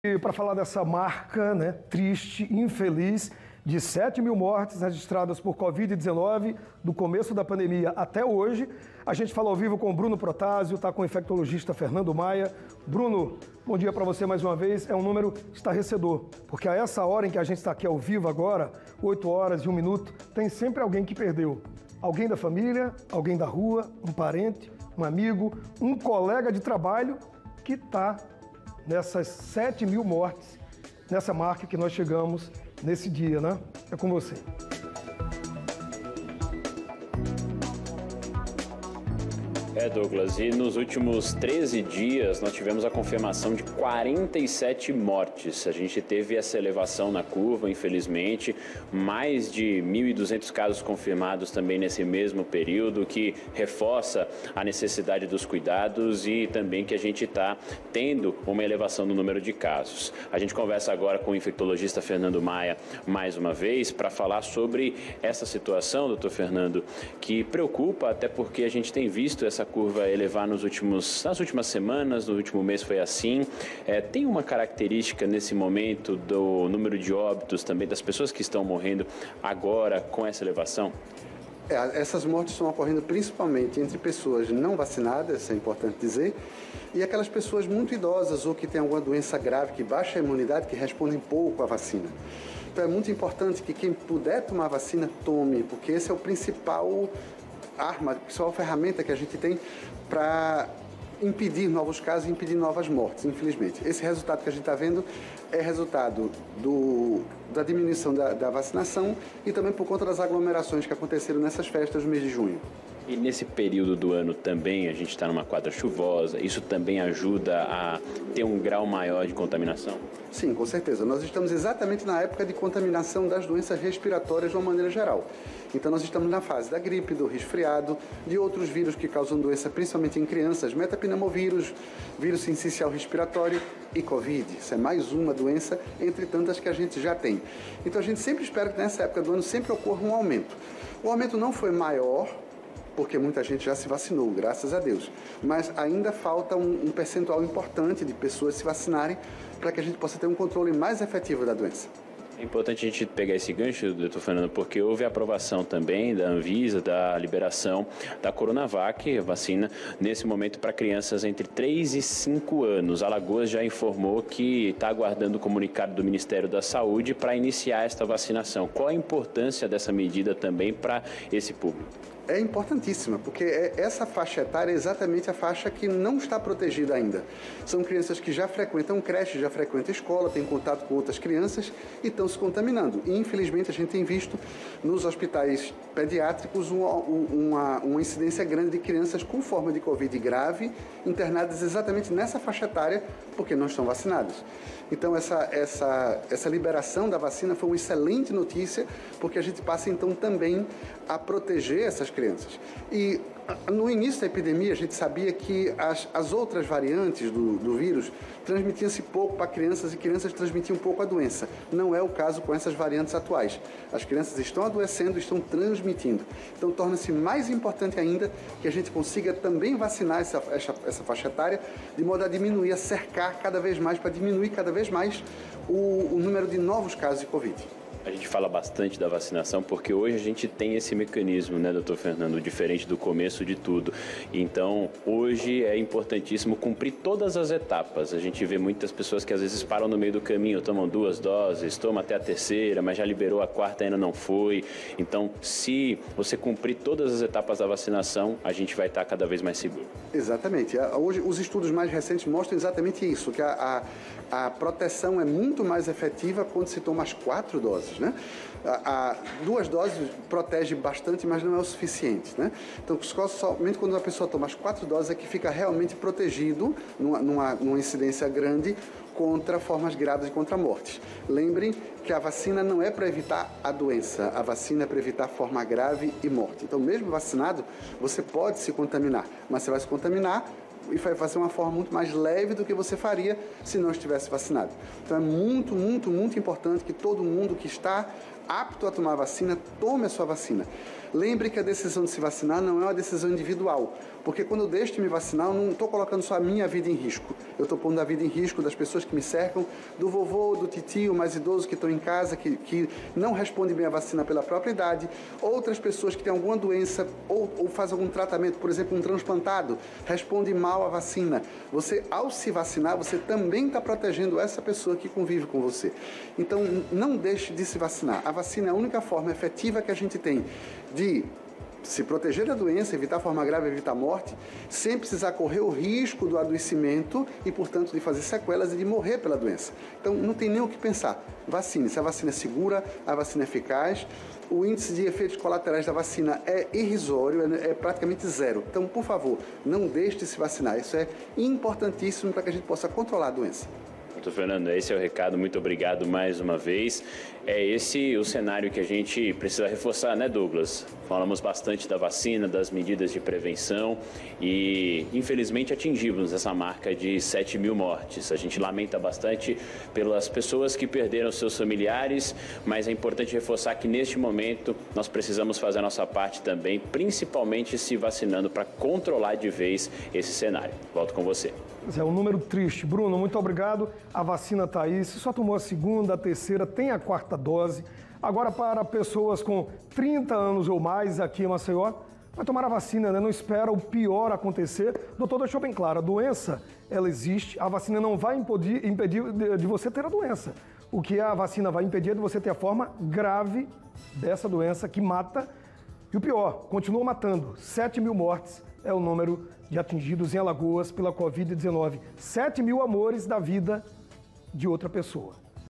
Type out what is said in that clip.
E para falar dessa marca, né, triste, infeliz, de 7 mil mortes registradas por Covid-19 do começo da pandemia até hoje, a gente fala ao vivo com o Bruno Protásio, está com o infectologista Fernando Maia. Bruno, bom dia para você mais uma vez. É um número estarrecedor, porque a essa hora em que a gente está aqui ao vivo agora, 8 horas e 1 minuto, tem sempre alguém que perdeu. Alguém da família, alguém da rua, um parente, um amigo, um colega de trabalho que está nessas 7 mil mortes, nessa marca que nós chegamos nesse dia, né? É com você. Douglas, e nos últimos 13 dias nós tivemos a confirmação de 47 mortes. A gente teve essa elevação na curva, infelizmente, mais de 1.200 casos confirmados também nesse mesmo período, que reforça a necessidade dos cuidados e também que a gente está tendo uma elevação no número de casos. A gente conversa agora com o infectologista Fernando Maia mais uma vez para falar sobre essa situação, doutor Fernando, que preocupa, até porque a gente tem visto essa curva elevar nas últimas semanas, no último mês foi assim. Tem uma característica nesse momento do número de óbitos também, das pessoas que estão morrendo agora com essa elevação? Essas mortes estão ocorrendo principalmente entre pessoas não vacinadas, é importante dizer, e aquelas pessoas muito idosas ou que têm alguma doença grave, que baixa a imunidade, que respondem pouco à vacina. Então é muito importante que quem puder tomar vacina, tome, porque esse é o principal arma, a principal ferramenta que a gente tem para impedir novos casos e impedir novas mortes, infelizmente. Esse resultado que a gente está vendo é resultado da diminuição da vacinação e também por conta das aglomerações que aconteceram nessas festas do mês de junho. E nesse período do ano também, a gente está numa quadra chuvosa, isso também ajuda a ter um grau maior de contaminação? Sim, com certeza. Nós estamos exatamente na época de contaminação das doenças respiratórias de uma maneira geral. Então nós estamos na fase da gripe, do resfriado, de outros vírus que causam doença, principalmente em crianças, metapneumovírus, vírus sincicial respiratório e Covid. Isso é mais uma doença entre tantas que a gente já tem. Então a gente sempre espera que nessa época do ano sempre ocorra um aumento. O aumento não foi maior, porque muita gente já se vacinou, graças a Deus. Mas ainda falta um percentual importante de pessoas se vacinarem para que a gente possa ter um controle mais efetivo da doença. É importante a gente pegar esse gancho, doutor Fernando, porque houve a aprovação também da Anvisa, da liberação da Coronavac, a vacina, nesse momento para crianças entre 3 e 5 anos. Alagoas já informou que está aguardando o comunicado do Ministério da Saúde para iniciar esta vacinação. Qual a importância dessa medida também para esse público? É importantíssima, porque essa faixa etária é exatamente a faixa que não está protegida ainda. São crianças que já frequentam creche, já frequentam escola, têm contato com outras crianças e estão se contaminando. E, infelizmente, a gente tem visto nos hospitais pediátricos uma incidência grande de crianças com forma de Covid grave internadas exatamente nessa faixa etária porque não estão vacinadas. Então, essa liberação da vacina foi uma excelente notícia, porque a gente passa, então, também a proteger essas crianças. E no início da epidemia, a gente sabia que as outras variantes do vírus transmitiam-se pouco para crianças e crianças transmitiam pouco a doença. Não é o caso com essas variantes atuais. As crianças estão adoecendo, estão transmitindo. Então, torna-se mais importante ainda que a gente consiga também vacinar essa faixa etária, de modo a diminuir, a cercar cada vez mais, para diminuir cada vez mais o número de novos casos de Covid. A gente fala bastante da vacinação porque hoje a gente tem esse mecanismo, né, doutor Fernando, diferente do começo de tudo. Então, hoje é importantíssimo cumprir todas as etapas. A gente vê muitas pessoas que às vezes param no meio do caminho, tomam 2 doses, tomam até a terceira, mas já liberou a quarta e ainda não foi. Então, se você cumprir todas as etapas da vacinação, a gente vai estar cada vez mais seguro. Exatamente. Hoje, os estudos mais recentes mostram exatamente isso, que a proteção é muito mais efetiva quando se toma as 4 doses. Né? 2 doses protege bastante, mas não é o suficiente. Né? Então, somente quando a pessoa toma as 4 doses é que fica realmente protegido, numa incidência grande, contra formas graves e contra mortes. Lembrem que a vacina não é para evitar a doença, a vacina é para evitar forma grave e morte. Então, mesmo vacinado, você pode se contaminar, mas você vai se contaminar e vai fazer uma forma muito mais leve do que você faria se não estivesse vacinado. Então é muito, muito, muito importante que todo mundo que está apto a tomar a vacina, tome a sua vacina. Lembre que a decisão de se vacinar não é uma decisão individual, porque quando eu deixo de me vacinar, eu não estou colocando só a minha vida em risco. Eu estou pondo a vida em risco das pessoas que me cercam, do vovô, do titio, mais idoso que estão em casa, que não responde bem à vacina pela própria idade, outras pessoas que têm alguma doença ou fazem algum tratamento, por exemplo, um transplantado, responde mal à vacina. Você, ao se vacinar, você também está protegendo essa pessoa que convive com você. Então, não deixe de se vacinar. A vacina é a única forma efetiva que a gente tem de se proteger da doença, evitar forma grave, evitar morte, sem precisar correr o risco do adoecimento e, portanto, de fazer sequelas e de morrer pela doença. Então, não tem nem o que pensar. Vacine-se. A vacina é segura, a vacina é eficaz. O índice de efeitos colaterais da vacina é irrisório, é praticamente zero. Então, por favor, não deixe de se vacinar. Isso é importantíssimo para que a gente possa controlar a doença. Doutor Fernando, esse é o recado. Muito obrigado mais uma vez. É esse o cenário que a gente precisa reforçar, né, Douglas? Falamos bastante da vacina, das medidas de prevenção e, infelizmente, atingimos essa marca de 7 mil mortes. A gente lamenta bastante pelas pessoas que perderam seus familiares, mas é importante reforçar que, neste momento, nós precisamos fazer a nossa parte também, principalmente se vacinando para controlar de vez esse cenário. Volto com você. É um número triste. Bruno, muito obrigado. A vacina está aí. Se só tomou a segunda, a terceira, tem a quarta dose. Agora, para pessoas com 30 anos ou mais aqui em Maceió, vai tomar a vacina, né? Não espera o pior acontecer. Doutor, deixou bem claro, a doença, ela existe. A vacina não vai impedir de você ter a doença. O que a vacina vai impedir é de você ter a forma grave dessa doença que mata. E o pior, continua matando. 7 mil mortes é o número de atingidos em Alagoas pela Covid-19. 7 mil amores da vida de outra pessoa.